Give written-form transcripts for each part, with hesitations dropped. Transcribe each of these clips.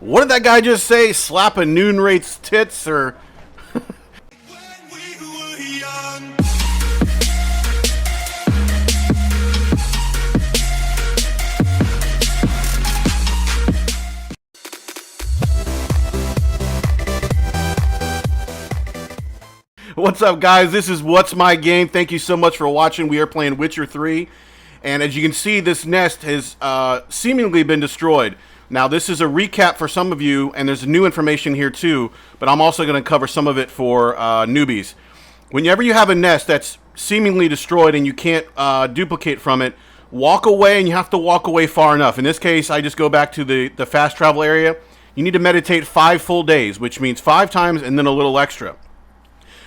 What did that guy just say? Slap a noon rate's tits or... What's up, guys? This is What's My Game. Thank you so much for watching. We are playing Witcher 3. And as you can see, this nest has seemingly been destroyed. Now, this is a recap for some of you, and there's new information here too, but I'm also going to cover some of it for newbies. Whenever you have a nest that's seemingly destroyed and you can't duplicate from it, walk away, and you have to walk away far enough. In this case, I just go back to the fast travel area. You need to meditate 5 full days, which means 5 times and then a little extra.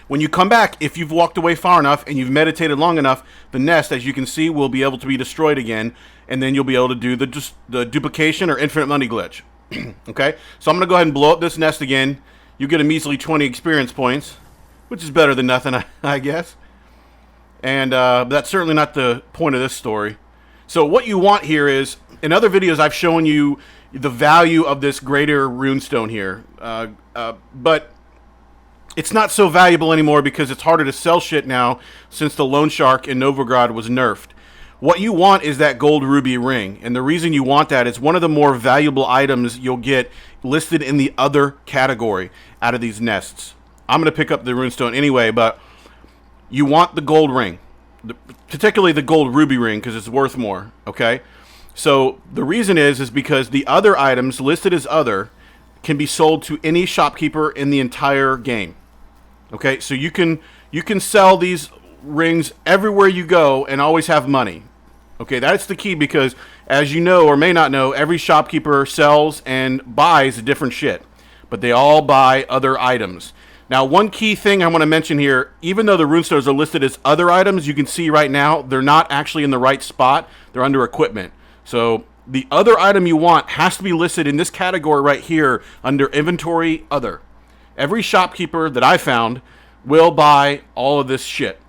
When you come back, if you've walked away far enough and you've meditated long enough, the nest, as you can see, will be able to be destroyed again, and then you'll be able to do the duplication or infinite money glitch. Okay? So I'm going to go ahead and blow up this nest again. You get a measly 20 experience points, which is better than nothing, I guess. And that's certainly not the point of this story. So what you want here is, in other videos I've shown you the value of this greater runestone here, but it's not so valuable anymore because it's harder to sell shit now since the loan shark in Nilfgaard was nerfed. What you want is that gold ruby ring, and the reason you want that is one of the more valuable items you'll get listed in the other category out of these nests. I'm going to pick up the runestone anyway, but you want the gold ring, particularly the gold ruby ring, because it's worth more, okay? So the reason is because the other items listed as other can be sold to any shopkeeper in the entire game. Okay, so you can sell these rings everywhere you go and always have money. Okay, that's the key because, as you know or may not know, every shopkeeper sells and buys different shit, but they all buy other items. Now, one key thing I want to mention here, even though the runestones are listed as other items, you can see right now they're not actually in the right spot. They're under equipment. So the other item you want has to be listed in this category right here under inventory other. Every shopkeeper that I found will buy all of this shit.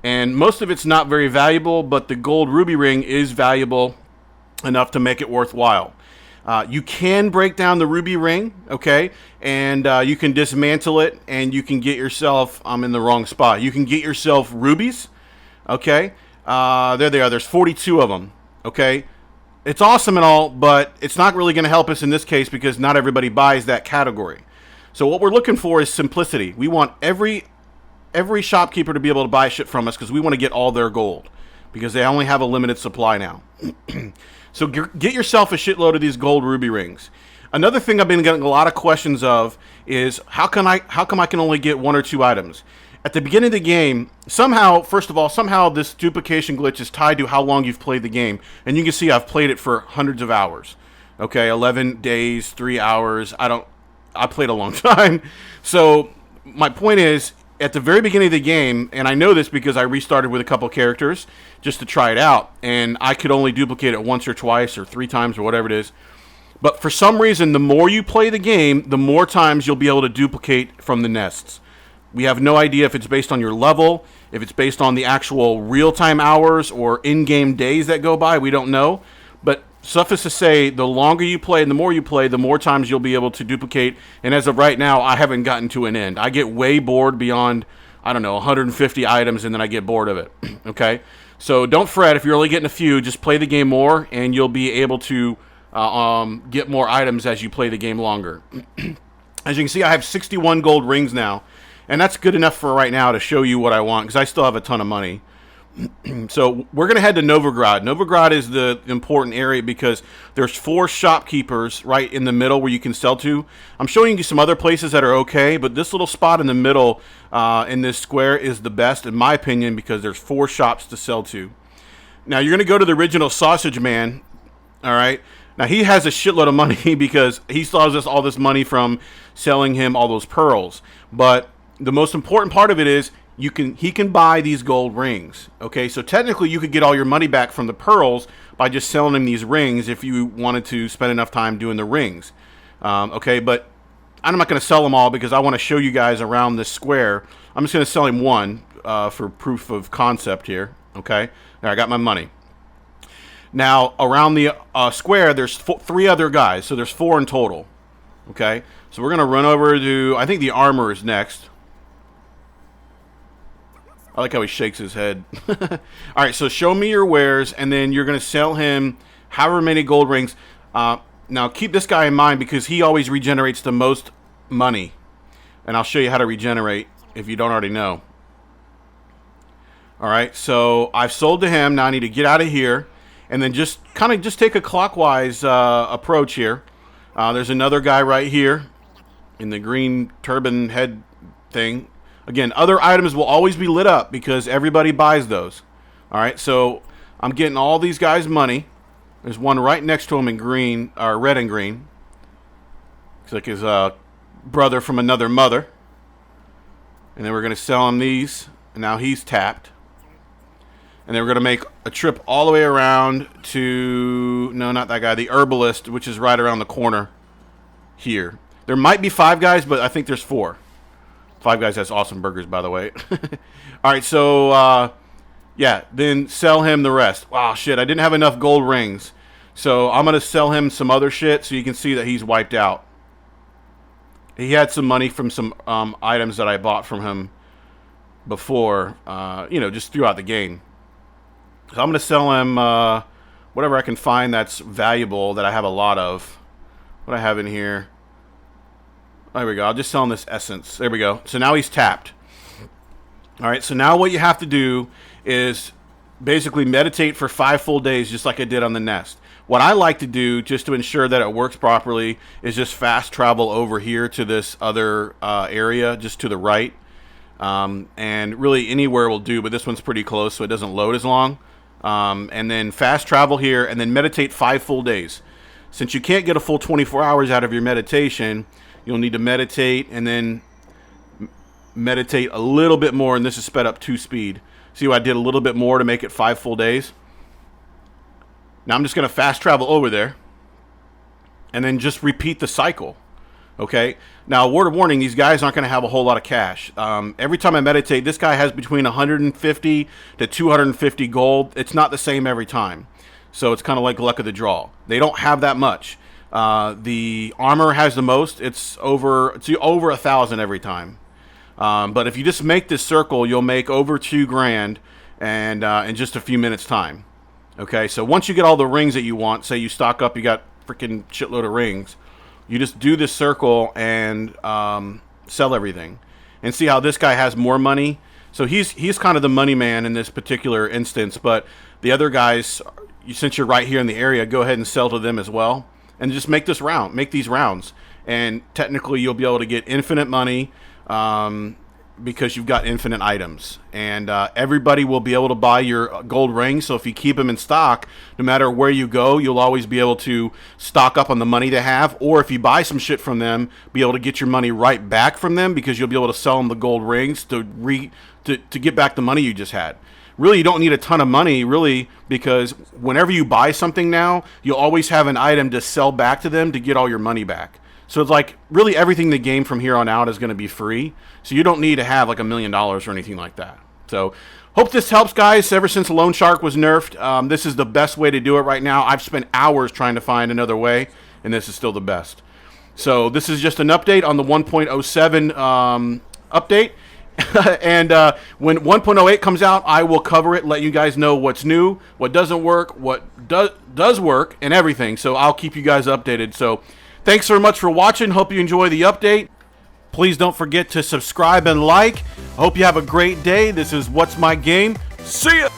And most of it's not very valuable, but the gold ruby ring is valuable enough to make it worthwhile. You can break down the ruby ring, okay? And you can dismantle it, and you can get yourself, I'm in the wrong spot. You can get yourself rubies, okay? There they are. There's 42 of them, okay? It's awesome and all, but it's not really going to help us in this case because not everybody buys that category. So what we're looking for is simplicity. We want every shopkeeper to be able to buy shit from us because we want to get all their gold because they only have a limited supply now. So get yourself a shitload of these gold ruby rings. Another thing I've been getting a lot of questions of is how come I can only get 1 or 2 items? At the beginning of the game, somehow this duplication glitch is tied to how long you've played the game. And you can see I've played it for hundreds of hours. Okay, 11 days, 3 hours. I played a long time. So my point is, at the very beginning of the game, and I know this because I restarted with a couple characters just to try it out, and I could only duplicate it once or twice or 3 times or whatever it is. But for some reason, the more you play the game, the more times you'll be able to duplicate from the nests. We have no idea if it's based on your level, if it's based on the actual real-time hours or in-game days that go by. We don't know. But suffice to say, the longer you play and the more you play, the more times you'll be able to duplicate. And as of right now, I haven't gotten to an end. I get way bored beyond, 150 items, and then I get bored of it. Okay? So don't fret. If you're only getting a few, just play the game more, and you'll be able to get more items as you play the game longer. As you can see, I have 61 gold rings now. And that's good enough for right now to show you what I want, because I still have a ton of money. So we're going to head to Nilfgaard. Nilfgaard is the important area because there's 4 shopkeepers right in the middle where you can sell to. I'm showing you some other places that are okay, but this little spot in the middle in this square is the best, in my opinion, because there's 4 shops to sell to. Now, you're going to go to the original sausage man, all right? Now, he has a shitload of money because he still has all this money from selling him all those pearls. But the most important part of it is he can buy these gold rings. Okay, so technically you could get all your money back from the pearls by just selling him these rings if you wanted to spend enough time doing the rings. Okay, but I'm not going to sell them all because I want to show you guys around this square. I'm just going to sell him one for proof of concept here. Okay, there, I got my money. Now, around the square, there's 3 other guys, so there's 4 in total. Okay, so we're going to run over to, I think the armor is next. I like how he shakes his head. All right, so show me your wares, and then you're going to sell him however many gold rings. Now, keep this guy in mind because he always regenerates the most money. And I'll show you how to regenerate if you don't already know. All right, so I've sold to him. Now I need to get out of here and then just take a clockwise approach here. There's another guy right here in the green turban head thing. Again, other items will always be lit up because everybody buys those. All right, so I'm getting all these guys money. There's one right next to him in green, or red and green. Looks like his brother from another mother. And then we're going to sell him these. And now he's tapped. And then we're going to make a trip all the way around to, no, not that guy, the herbalist, which is right around the corner here. There might be 5 guys, but I think there's 4. 5 Guys has awesome burgers, by the way. All right, so, yeah, then sell him the rest. Wow, shit, I didn't have enough gold rings. So I'm going to sell him some other shit so you can see that he's wiped out. He had some money from some items that I bought from him before, just throughout the game. So I'm going to sell him whatever I can find that's valuable that I have a lot of. What I have in here. There we go. I'll just sell him this essence. There we go. So now he's tapped. All right, so now what you have to do is basically meditate for 5 full days just like I did on the nest. What I like to do, just to ensure that it works properly, is just fast travel over here to this other area, just to the right. And really anywhere will do, but this one's pretty close, so it doesn't load as long. And then fast travel here, and then meditate 5 full days. Since you can't get a full 24 hours out of your meditation, you'll need to meditate and then meditate a little bit more, and this is sped up 2 speed. See what I did a little bit more to make it 5 full days? Now I'm just going to fast travel over there and then just repeat the cycle. Okay? Now, word of warning, these guys aren't going to have a whole lot of cash. Every time I meditate, this guy has between 150 to 250 gold. It's not the same every time. So it's kind of like luck of the draw. They don't have that much. The armor has the most. It's over 1,000 every time. But if you just make this circle, you'll make over 2 grand and in just a few minutes time. Okay, so once you get all the rings that you want, say you stock up, you got freaking shitload of rings, you just do this circle and sell everything. And see how this guy has more money. So he's kind of the money man in this particular instance, but the other guys, since you're right here in the area, go ahead and sell to them as well. And just make these rounds. And technically you'll be able to get infinite money because you've got infinite items. And everybody will be able to buy your gold rings. So if you keep them in stock, no matter where you go, you'll always be able to stock up on the money they have. Or if you buy some shit from them, be able to get your money right back from them because you'll be able to sell them the gold rings to get back the money you just had. Really, you don't need a ton of money, really, because whenever you buy something now, you'll always have an item to sell back to them to get all your money back. So it's like, really everything in the game from here on out is going to be free. So you don't need to have like $1 million or anything like that. So, hope this helps, guys. Ever since Loan Shark was nerfed, this is the best way to do it right now. I've spent hours trying to find another way, and this is still the best. So, this is just an update on the 1.07 update. And when 1.08 comes out, I will cover it, let you guys know what's new, what doesn't work, what does work, and everything. So I'll keep you guys updated. So thanks very much for watching. Hope you enjoy the update. Please don't forget to subscribe and like. I hope you have a great day. This is What's My Game. See ya!